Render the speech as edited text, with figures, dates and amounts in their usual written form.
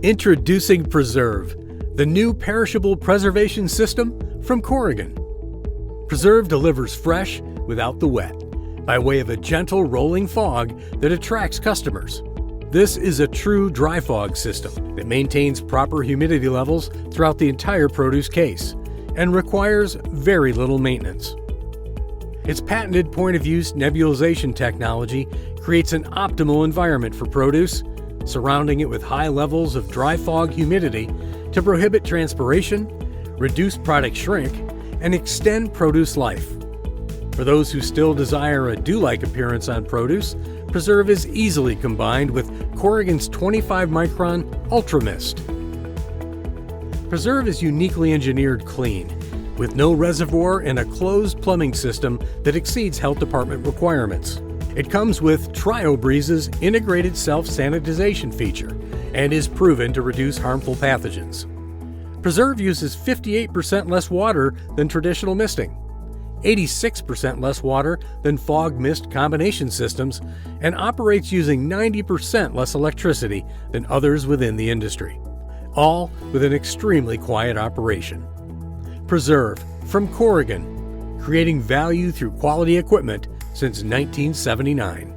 Introducing Preserve, the new perishable preservation system from Corrigan. Preserve delivers fresh without the wet, by way of a gentle rolling fog that attracts customers. This is a true dry fog system that maintains proper humidity levels throughout the entire produce case and requires very little maintenance. Its patented point-of-use nebulization technology creates an optimal environment for produce, surrounding it with high levels of dry fog humidity to prohibit transpiration, reduce product shrink, and extend produce life. For those who still desire a dew-like appearance on produce, Preserve is easily combined with Corrigan's 25-micron Ultra Mist. Preserve is uniquely engineered clean, with no reservoir and a closed plumbing system that exceeds health department requirements. It comes with TrioBreeze's integrated self-sanitization feature and is proven to reduce harmful pathogens. Preserve uses 58% less water than traditional misting, 86% less water than fog mist combination systems, and operates using 90% less electricity than others within the industry, all with an extremely quiet operation. Preserve from Corrigan, creating value through quality equipment since 1979.